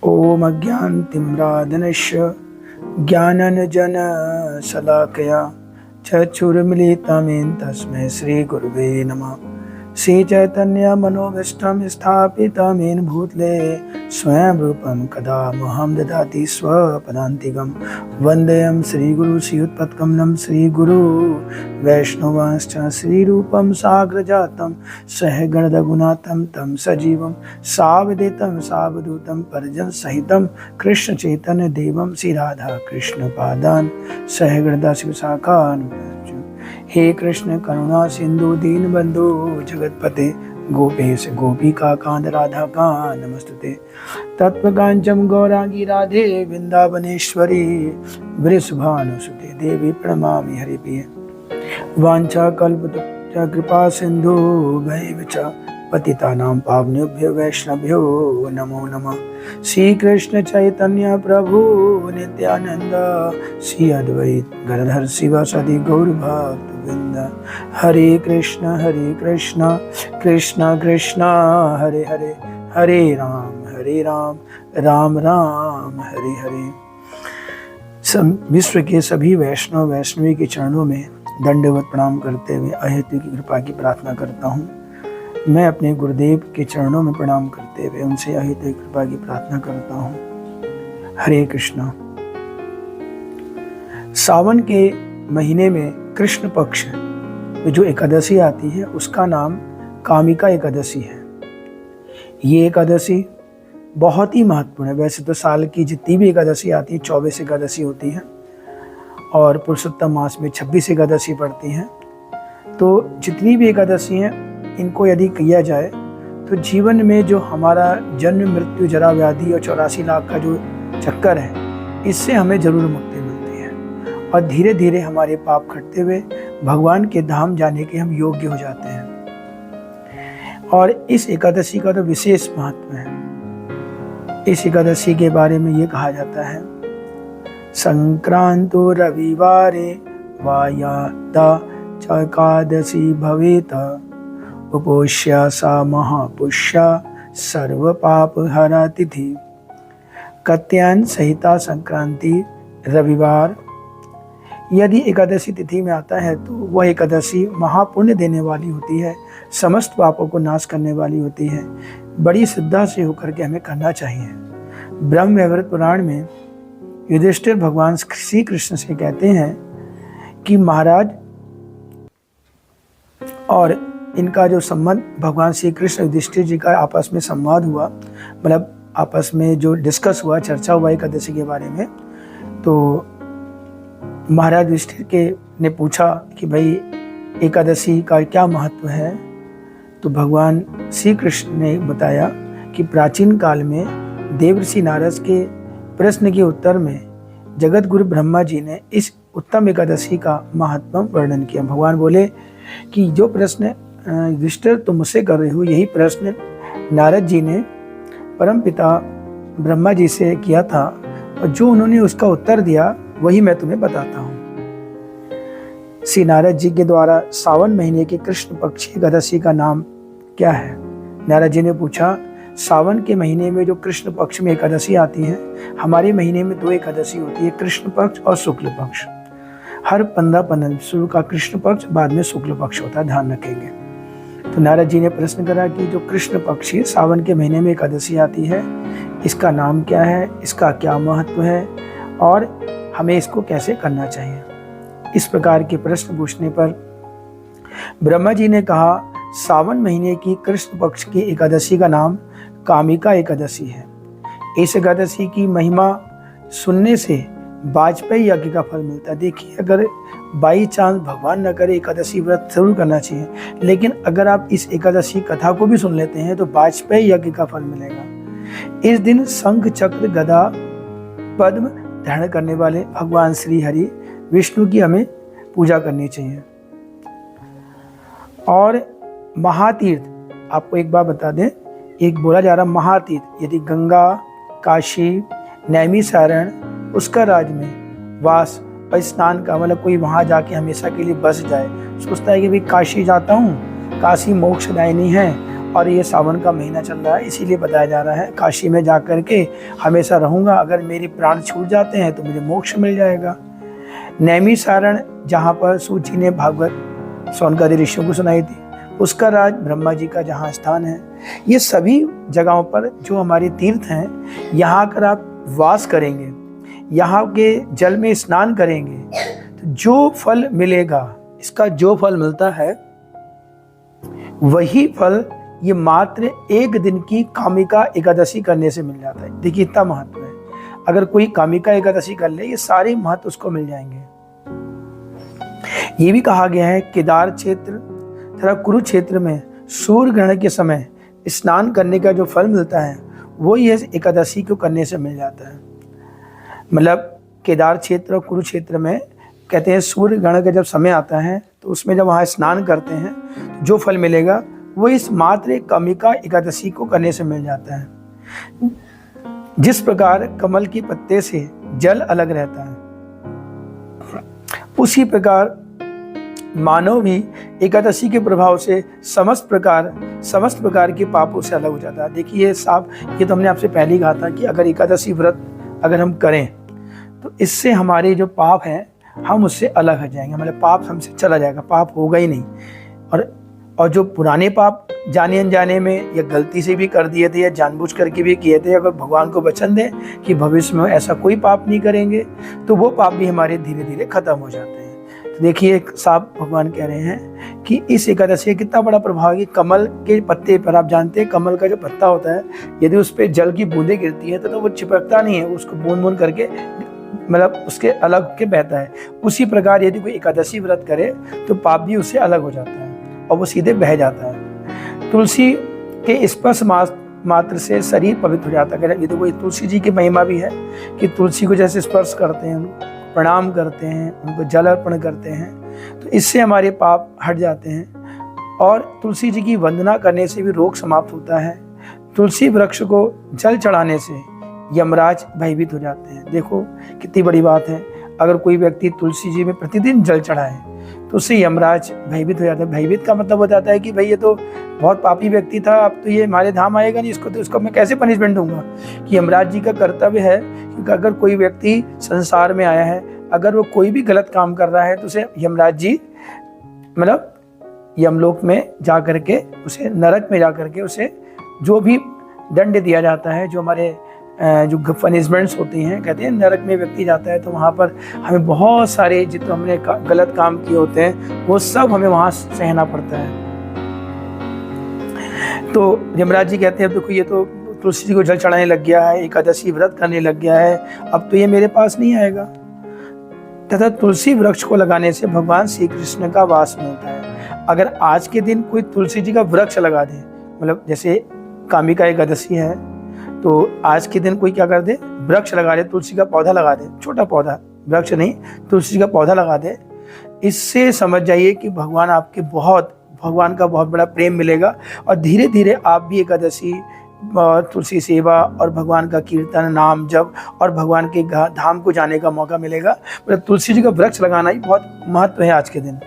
ॐ अज्ञानतिम्रान्धस्य ज्ञानाञ्जनशलाकया चक्षुरुन्मीलितं तस्मै श्रीगुरुवे नमः। श्रीचैतन्यमनोभीष्टं स्थापितं येन भूतले स्वयं रूपं कदा मह्यं ददाति स्वपदान्तिकं। वन्देऽहं श्रीगुरु श्रीयुतपत्कमलं श्रीगुरु वैष्णवांश्च श्रीरूपं साग्रजातं सहगण रघुनाथं तं सजीवं सावधूतं सावधूतं परिजनसहितं कृष्ण चैतन्य देवं श्री राधा कृष्ण पादान् सहगण दास विशाखान्। हे कृष्ण करुणा सिंधु दीन बंधु जगतपते गोपेश गोपिका कांत राधा कांत नमस्तुते। तत्वकांचन गौरांगी राधे वृंदावनेश्वरी वृषभानुसुते देवी प्रणमामि हरिप्रिये। वांछा कल्पतरुभ्यश्च कृपा सिंधु भैव च पतितानां पावनेभ्यो वैष्णवेभ्यो नमो नमः। श्री कृष्ण चैतन्य प्रभु नित्यानंद श्री अद्वैत गदाधर शिवासादि गौर भक्त वृंद। हरे कृष्ण कृष्ण कृष्ण हरे हरे, हरे राम राम राम हरे हरे। विश्व के सभी वैष्णव वैष्णवी के चरणों में दंडवत प्रणाम करते हुए अहेतु की कृपा की प्रार्थना करता हूँ। मैं अपने गुरुदेव के चरणों में प्रणाम करते हुए उनसे अहेतु कृपा की प्रार्थना करता हूँ। हरे कृष्णा। सावन के महीने में कृष्ण पक्ष में जो एकादशी आती है उसका नाम कामिका एकादशी है। ये एकादशी बहुत ही महत्वपूर्ण है। वैसे तो साल की जितनी भी एकादशी आती है 24 एकादशी होती है और पुरुषोत्तम मास में 26 एकादशी पड़ती हैं। तो जितनी भी एकादशी हैं इनको यदि किया जाए तो जीवन में जो हमारा जन्म मृत्यु जरा व्याधि और 84 लाख का जो चक्कर है इससे हमें जरूर मुक्ति मिलती है और धीरे धीरे हमारे पाप कटते हुए भगवान के धाम जाने के हम योग्य हो जाते हैं। और इस एकादशी का तो विशेष महत्व है। इस एकादशी के बारे में ये कहा जाता है, संक्रांतो रविवारे वायाता एकादशी भवेत उपोष्या सा महापुष्या सर्व पाप हरा तिथि। कत्यायन सहिता संक्रांति रविवार यदि एकादशी तिथि में आता है तो वह एकादशी महापुण्य देने वाली होती है, समस्त पापों को नाश करने वाली होती है। बड़ी श्रद्धा से होकर के हमें करना चाहिए। ब्रह्म वैवर्त पुराण में युधिष्ठिर भगवान श्री कृष्ण से कहते हैं कि महाराज, और इनका जो संबंध भगवान श्री कृष्ण युधिष्ठिर जी का आपस में संवाद हुआ, मतलब आपस में जो डिस्कस हुआ, चर्चा हुआ एकादशी के बारे में, तो महाराज युधिष्ठिर के ने पूछा कि भाई एकादशी का क्या महत्व है। तो भगवान श्री कृष्ण ने बताया कि प्राचीन काल में देवर्षि नारद के प्रश्न के उत्तर में जगत गुरु ब्रह्मा जी ने इस उत्तम एकादशी का महत्व वर्णन किया। भगवान बोले कि जो प्रश्न युधिष्ठिर तुम मुझसे कर रहे हो यही प्रश्न नारद जी ने परम पिता ब्रह्मा जी से किया था और जो उन्होंने उसका उत्तर दिया वही मैं तुम्हें बताता हूँ। श्री नारद जी के द्वारा सावन महीने के कृष्ण पक्ष एकादशी का नाम क्या है? नारद जी ने पूछा, सावन के महीने में जो कृष्ण पक्ष में एकादशी आती है, हमारे महीने में 2 एकादशी होती है, कृष्ण पक्ष और शुक्ल पक्ष। हर 15 शुरू का कृष्ण पक्ष, बाद में शुक्ल पक्ष होता है, ध्यान रखेंगे। तो नारद जी ने प्रश्न करा कि जो कृष्ण पक्षी सावन के महीने में एकादशी आती है इसका नाम क्या है, इसका क्या महत्व है और हमें इसको कैसे करना चाहिए। इस प्रकार के प्रश्न पूछने पर ब्रह्मा जी ने कहा, सावन महीने की कृष्ण पक्ष की एकादशी का नाम कामिका एकादशी है। इस एकादशी की महिमा सुनने से वाजपेयी यज्ञ का फल मिलता है। देखिए, अगर बाई चांस भगवान न करे एकादशी व्रत जरूर करना चाहिए, लेकिन अगर आप इस एकादशी कथा को भी सुन लेते हैं तो वाजपेयी यज्ञ का फल मिलेगा। इस दिन शंख चक्र गदा पद्म धारण करने वाले भगवान श्री हरि विष्णु की हमें पूजा करनी चाहिए। और महातीर्थ, आपको एक बात बता दें, एक बोला जा रहा महातीर्थ, यदि गंगा, काशी, नैमिषारण्य, पुष्कर राज में वास और स्नान का मतलब कोई वहाँ जाके हमेशा के लिए बस जाए, सोचता है कि भाई काशी जाता हूँ, काशी मोक्षदायिनी है और ये सावन का महीना चल रहा है, इसीलिए बताया जा रहा है काशी में जा कर के हमेशा रहूँगा, अगर मेरे प्राण छूट जाते हैं तो मुझे मोक्ष मिल जाएगा। नैमिसारण जहाँ पर सूत जी ने भागवत सौनकादि ऋषियों को सुनाई थी, उसका राज ब्रह्मा जी का जहाँ स्थान है, ये सभी जगहों पर जो हमारे तीर्थ हैं, यहाँ अगर आप वास करेंगे, यहाँ के जल में स्नान करेंगे, तो जो फल मिलेगा, इसका जो फल मिलता है वही फल ये मात्र एक दिन की कामिका एकादशी करने से मिल जाता है। देखिए इतना महत्व है, अगर कोई कामिका एकादशी कर ले, ये सारे महत्व उसको मिल जाएंगे। ये भी कहा गया है केदार क्षेत्र तथा कुरुक्षेत्र में सूर्य ग्रहण के समय स्नान करने का जो फल मिलता है वो ये एकादशी को करने से मिल जाता है। मतलब केदार क्षेत्र और कुरुक्षेत्र में कहते हैं सूर्य ग्रहण का जब समय आता है तो उसमें जब वहाँ स्नान करते हैं तो जो फल मिलेगा वो इस मात्र कामिका एकादशी को करने से मिल जाता है। जिस प्रकार कमल के पत्ते से जल अलग रहता है, उसी प्रकार मानव भी एकादशी के प्रभाव से समस्त प्रकार के पापों से अलग हो जाता है। देखिए साहब, ये तो हमने आपसे पहले ही कहा था कि अगर एकादशी व्रत अगर हम करें तो इससे हमारे जो पाप हैं हम उससे अलग हो जाएंगे, मतलब पाप हमसे चला जाएगा, पाप होगा ही नहीं। और जो पुराने पाप जाने अनजाने में या गलती से भी कर दिए थे या जानबूझ करके भी किए थे, अगर भगवान को वचन दें कि भविष्य में ऐसा कोई पाप नहीं करेंगे तो वो पाप भी हमारे धीरे धीरे खत्म हो जाते हैं। तो देखिए साहब, भगवान कह रहे हैं कि इस एकादशी का कितना बड़ा प्रभाव है कि कमल के पत्ते पर, आप जानते हैं कमल का जो पत्ता होता है, यदि उस पर जल की बूंदें गिरती है तो वो चिपकता नहीं है, उसको बूंद बूंद करके मतलब उसके अलग के बहता है। उसी प्रकार यदि कोई एकादशी व्रत करे तो पाप भी उससे अलग हो जाता है और वो सीधे बह जाता है। तुलसी के स्पर्श मात्र से शरीर पवित्र हो जाता है। ये तो कोई तुलसी जी की महिमा भी है कि तुलसी को जैसे स्पर्श करते हैं, प्रणाम करते हैं, उनको जल अर्पण करते हैं, तो इससे हमारे पाप हट जाते हैं। और तुलसी जी की वंदना करने से भी रोग समाप्त होता है। तुलसी वृक्ष को जल चढ़ाने से यमराज भयभीत हो जाते हैं। देखो कितनी बड़ी बात है, अगर कोई व्यक्ति तुलसी जी में प्रतिदिन जल चढ़ाए तो उससे यमराज भयभीत हो जाता है। भयभीत का मतलब हो जाता है कि भाई ये तो बहुत पापी व्यक्ति था, अब तो ये हमारे धाम आएगा नहीं, इसको मैं कैसे पनिशमेंट दूंगा। कि यमराज जी का कर्तव्य है कि अगर कोई व्यक्ति संसार में आया है, अगर वो कोई भी गलत काम कर रहा है तो उसे यमराज जी मतलब यमलोक में जा करके, उसे नरक में जा करके उसे जो भी दंड दिया जाता है, जो हमारे जो पनिशमेंट्स होती हैं, कहते हैं नरक में व्यक्ति जाता है तो वहाँ पर हमें बहुत सारे जितने हमने गलत काम किए होते हैं वो सब हमें वहाँ सहना पड़ता है। तो यमराज जी कहते हैं देखो ये तो तुलसी जी को जल चढ़ाने लग गया है, एकादशी व्रत करने लग गया है, अब तो ये मेरे पास नहीं आएगा। तथा तुलसी वृक्ष को लगाने से भगवान श्री कृष्ण का वास मिलता है। अगर आज के दिन कोई तुलसी जी का वृक्ष लगा दे, मतलब जैसे कामिका एकादशी है तो आज के दिन कोई क्या कर दे, वृक्ष लगा दे, तुलसी का पौधा लगा दे, छोटा पौधा, वृक्ष नहीं, तुलसी का पौधा लगा दे, इससे समझ जाइए कि भगवान का बहुत बड़ा प्रेम मिलेगा और धीरे धीरे आप भी एकादशी और तुलसी सेवा और भगवान का कीर्तन, नाम जप और भगवान के धाम को जाने का मौका मिलेगा। मतलब तुलसी जी का वृक्ष लगाना ही बहुत महत्व है आज के दिन।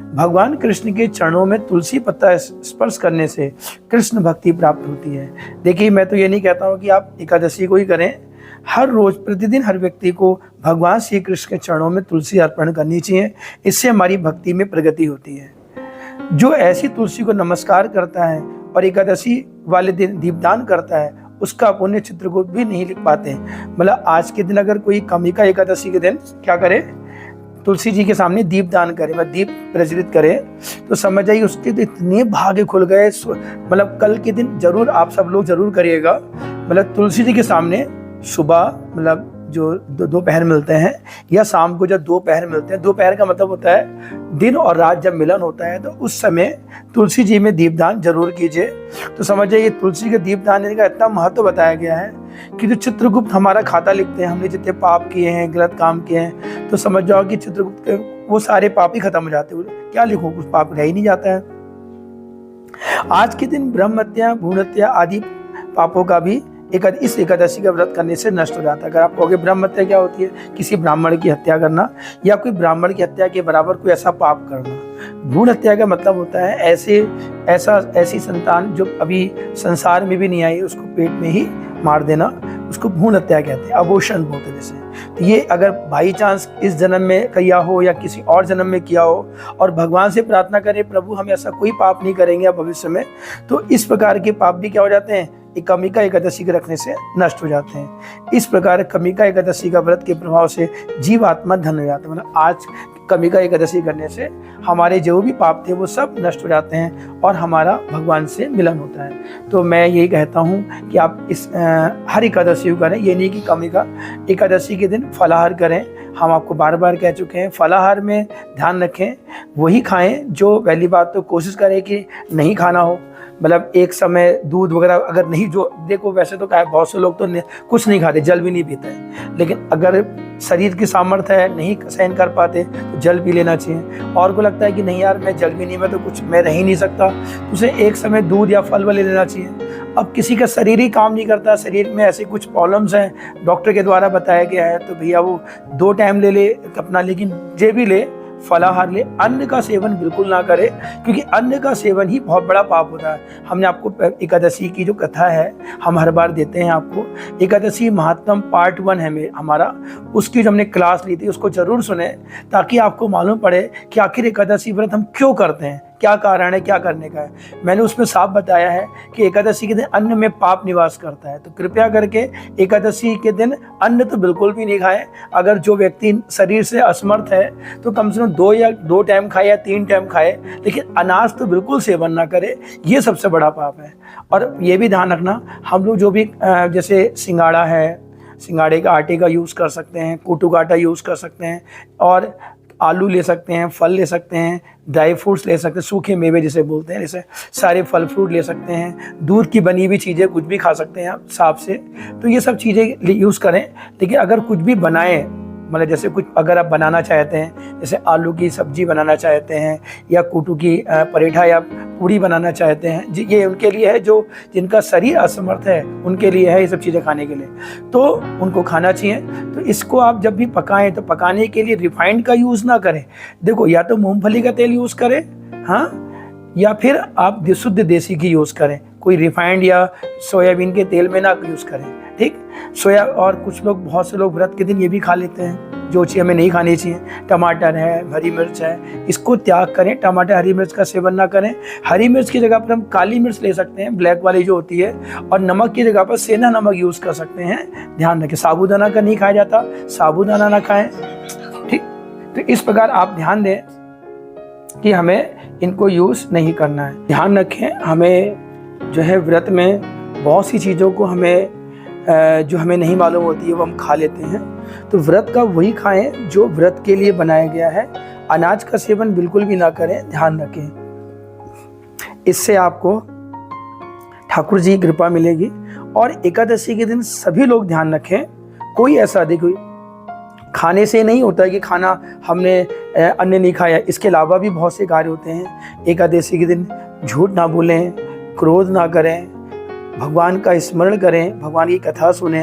भगवान कृष्ण के चरणों में तुलसी पत्ता स्पर्श करने से कृष्ण भक्ति प्राप्त होती है। देखिए मैं तो ये नहीं कहता हूँ कि आप एकादशी को ही करें, हर रोज प्रतिदिन हर व्यक्ति को भगवान श्री कृष्ण के चरणों में तुलसी अर्पण करनी चाहिए। इससे हमारी भक्ति में प्रगति होती है। जो ऐसी तुलसी को नमस्कार करता है और एकादशी वाले दिन दीपदान करता है, उसका पुण्य चित्रकूट भी नहीं लिख पाते। मतलब आज के दिन अगर कोई कामिका एकादशी के दिन क्या करे, तुलसी जी के सामने दीप दान करे, मतलब दीप प्रज्वलित करे, तो समझ जाइए उसके तो इतने भाग्य खुल गए। मतलब कल के दिन जरूर आप सब लोग जरूर करिएगा। मतलब तुलसी जी के सामने सुबह मतलब जो दोपहर मिलते हैं या शाम को जब दोपहर मिलते हैं, दोपहर का मतलब होता है दिन और रात जब मिलन होता है, तो उस समय तुलसी जी में दीपदान जरूर कीजिए। तो समझ जाइए तुलसी के दीपदान का इतना महत्व बताया गया है कि जो चित्रगुप्त हमारा खाता लिखते हैं, हमने जितने पाप किए हैं, गलत काम किए हैं, तो समझ जाओ कि चित्रगुप्त के वो सारे पाप ही खत्म हो जाते हैं। क्या लिखो, कुछ पाप रह ही नहीं जाता है। आज के दिन ब्रह्म हत्या, भ्रूण हत्या आदि पापों का भी इस एकादशी का व्रत करने से नष्ट हो जाता है। अगर आप कहोगे ब्रह्म हत्या क्या होती है? किसी ब्राह्मण की हत्या करना या कोई ब्राह्मण की हत्या के बराबर कोई ऐसा पाप करना। भ्रूण हत्या का मतलब होता है ऐसी संतान जो अभी संसार में भी नहीं आई, उसको पेट में ही मार देना, उसको भ्रूण हत्या कहते हैं, अबॉर्शन बोलते हैं जैसे। तो ये अगर बाई चांस इस जन्म में किया हो या किसी और जन्म में किया हो और भगवान से प्रार्थना करें प्रभु हम ऐसा कोई पाप नहीं करेंगे भविष्य में, तो इस प्रकार के पाप भी क्या हो जाते हैं? कमिका एकादशी के रखने से नष्ट हो जाते हैं। इस प्रकार कमिका एकादशी का व्रत के प्रभाव से जीवात्मा धन्य हो जाता है। मतलब आज कमिका एकादशी करने से हमारे जो भी पाप थे वो सब नष्ट हो जाते हैं और हमारा भगवान से मिलन होता है। तो मैं यही कहता हूँ कि आप इस हर एकादशी को करें, ये नहीं कि कमिका एकादशी के दिन फलाहार करें। हम आपको बार बार कह चुके हैं, फलाहार में ध्यान रखें, वही खाएं जो पहली बात तो कोशिश करें कि नहीं खाना हो। मतलब एक समय दूध वगैरह अगर नहीं, जो देखो वैसे तो क्या है बहुत से लोग तो कुछ नहीं खाते, जल भी नहीं पीते हैं, लेकिन अगर शरीर की सामर्थ्य है, नहीं सहन कर पाते तो जल पी लेना चाहिए। और को लगता है कि नहीं यार मैं जल भी नहीं, मैं तो कुछ मैं रह ही नहीं सकता, तो उसे एक समय दूध या फल ले लेना चाहिए। अब किसी का शरीर ही काम नहीं करता, शरीर में ऐसे कुछ प्रॉब्लम्स हैं डॉक्टर के द्वारा बताया गया है, तो भैया वो 2 टाइम ले अपना, लेकिन जे भी ले फलाहार ले, अन्न का सेवन बिल्कुल ना करे, क्योंकि अन्न का सेवन ही बहुत बड़ा पाप होता है। हमने आपको एकादशी की जो कथा है हम हर बार देते हैं आपको, एकादशी महात्म पार्ट 1 है हमारा, उसकी जो हमने क्लास ली थी उसको जरूर सुने, ताकि आपको मालूम पड़े कि आखिर एकादशी व्रत हम क्यों करते हैं, क्या कारण है, क्या करने का है। मैंने उसमें साफ बताया है कि एकादशी के दिन अन्न में पाप निवास करता है, तो कृपया करके एकादशी के दिन अन्न तो बिल्कुल भी नहीं खाएं। अगर जो व्यक्ति शरीर से असमर्थ है तो कम से कम 2 टाइम खाए या 3 टाइम खाए, लेकिन अनाज तो बिल्कुल सेवन ना करे, ये सबसे बड़ा पाप है। और ये भी ध्यान रखना, हम लोग जो भी जैसे सिंगाड़ा है, सिंगाड़े का आटे का यूज़ कर सकते हैं, कुटू का आटा यूज़ कर सकते हैं, और आलू ले सकते हैं, फल ले सकते हैं, ड्राई फ्रूट्स ले सकते हैं, सूखे मेवे जिसे बोलते हैं, जैसे सारे फल फ्रूट ले सकते हैं, दूध की बनी हुई चीज़ें कुछ भी खा सकते हैं आप साफ से। तो ये सब चीज़ें यूज़ करें। लेकिन अगर कुछ भी बनाएं, मतलब जैसे कुछ अगर आप बनाना चाहते हैं, जैसे आलू की सब्जी बनाना चाहते हैं या कुटू की पराठा या पूड़ी बनाना चाहते हैं, ये उनके लिए है जो जिनका शरीर असमर्थ है, उनके लिए है ये सब चीज़ें खाने के लिए, तो उनको खाना चाहिए। तो इसको आप जब भी पकाएं तो पकाने के लिए रिफाइंड का यूज़ ना करें। देखो या तो मूंगफली का तेल यूज़ करें, हाँ, या फिर आप शुद्ध देसी घी यूज़ करें, कोई रिफाइंड या सोयाबीन के तेल में ना यूज़ करें, ठीक। सोया और कुछ लोग, बहुत से लोग व्रत के दिन ये भी खा लेते हैं जो चीज़ हमें नहीं खानी चाहिए। टमाटर है, हरी मिर्च है, इसको त्याग करें। टमाटर हरी मिर्च का सेवन ना करें। हरी मिर्च की जगह पर हम काली मिर्च ले सकते हैं, ब्लैक वाली जो होती है, और नमक की जगह पर सेंधा नमक यूज़ कर सकते हैं। ध्यान रखें, साबूदाना का नहीं खाया जाता, साबूदाना ना खाएं, ठीक। तो इस प्रकार आप ध्यान दें कि हमें इनको यूज़ नहीं करना है। ध्यान रखें, हमें जो है व्रत में बहुत सी चीज़ों को हमें जो हमें नहीं मालूम होती है वो हम खा लेते हैं। तो व्रत का वही खाएं जो व्रत के लिए बनाया गया है। अनाज का सेवन बिल्कुल भी ना करें, ध्यान रखें। इससे आपको ठाकुर जी की कृपा मिलेगी। और एकादशी के दिन सभी लोग ध्यान रखें, कोई ऐसा देखो खाने से नहीं होता है कि खाना हमने अन्न नहीं खाया, इसके अलावा भी बहुत से कार्य होते हैं। एकादशी के दिन झूठ ना बोलें, क्रोध ना करें, भगवान का स्मरण करें, भगवान की कथा सुने,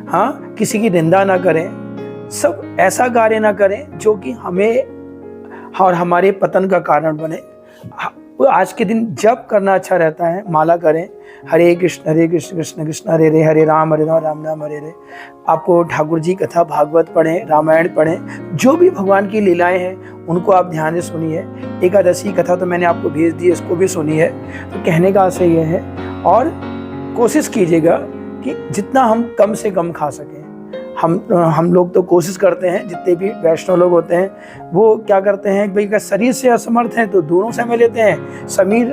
हाँ, किसी की निंदा ना करें, सब ऐसा कार्य ना करें जो कि हमें और हमारे पतन का कारण बने। आज के दिन जप करना अच्छा रहता है, माला करें, हरे कृष्ण कृष्ण कृष्ण हरे हरे, हरे राम राम राम हरे हरे। आपको ठाकुर जी कथा भागवत पढ़ें, रामायण पढ़ें, जो भी भगवान की लीलाएं हैं उनको आप ध्यान से सुनिए। एकादशी कथा तो मैंने आपको भेज दी, इसको भी सुनिए। तो कहने का आशय यह है, और कोशिश कीजिएगा कि जितना हम कम से कम खा सकें। हम लोग तो कोशिश करते हैं, जितने भी वैष्णव लोग होते हैं वो क्या करते हैं, भाई अगर शरीर से असमर्थ हैं तो दोनों समय लेते हैं,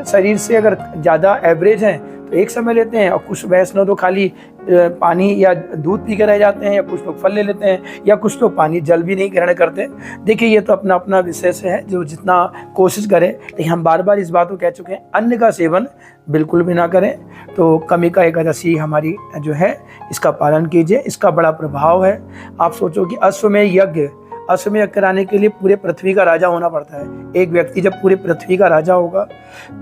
शरीर से अगर ज़्यादा एवरेज हैं तो एक समय लेते हैं, और कुछ वैष्णव तो खाली पानी या दूध पी के रह जाते हैं, या कुछ लोग फल ले लेते हैं, या कुछ लोग पानी जल भी नहीं ग्रहण करते। देखिए ये तो अपना अपना विषय से है, जो जितना कोशिश करे। लेकिन हम बार बार इस बात को कह चुके हैं, अन्न का सेवन बिल्कुल भी ना करें। तो कमिका एकादशी हमारी जो है इसका पालन कीजिए, इसका बड़ा प्रभाव है। आप सोचो कि अश्वमेध यज्ञ कराने के लिए पूरे पृथ्वी का राजा होना पड़ता है। एक व्यक्ति जब पूरे पृथ्वी का राजा होगा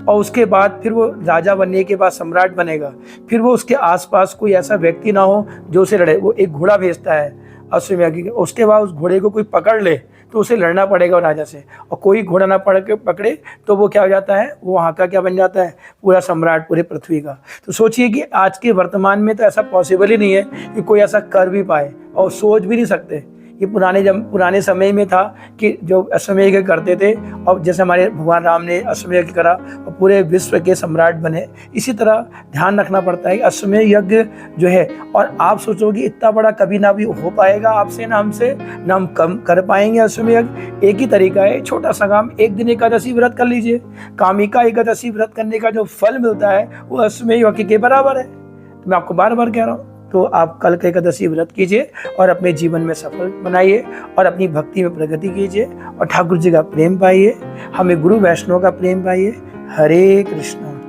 और उसके बाद फिर वो राजा बनने के बाद सम्राट बनेगा, फिर वो उसके आसपास कोई ऐसा व्यक्ति ना हो जो उसे लड़े। वो एक घोड़ा भेजता है अश्वमेध यज्ञ, उसके बाद उस घोड़े को कोई पकड़ ले तो उसे लड़ना पड़ेगा राजा से, और कोई घोड़ा ना पकड़े तो वो क्या हो जाता है, वो वहाँ का क्या बन जाता है, पूरा सम्राट पूरे पृथ्वी का। तो सोचिए कि आज के वर्तमान में तो ऐसा पॉसिबल ही नहीं है कि कोई ऐसा कर भी पाए, और सोच भी नहीं सकते। ये पुराने समय में था कि जो अश्वमेध यज्ञ करते थे, और जैसे हमारे भगवान राम ने अश्वमेध यज्ञ करा और पूरे विश्व के सम्राट बने, इसी तरह ध्यान रखना पड़ता है कि अश्वमेध यज्ञ जो है, और आप सोचोगे इतना बड़ा कभी ना भी हो पाएगा आपसे, ना हमसे, ना हम कम कर पाएंगे अश्वमेध यज्ञ। एक ही तरीका है, छोटा सा काम, एक दिन एकादशी व्रत कर लीजिए। कामिका एकादशी व्रत करने का जो फल मिलता है वो अश्वमेध यज्ञ के बराबर है। तो मैं आपको बार बार कह रहा हूँ, तो आप कल का एकादशी व्रत कीजिए और अपने जीवन में सफल बनाइए और अपनी भक्ति में प्रगति कीजिए और ठाकुर जी का प्रेम पाइए, हमें गुरु वैष्णव का प्रेम पाइए। हरे कृष्णा।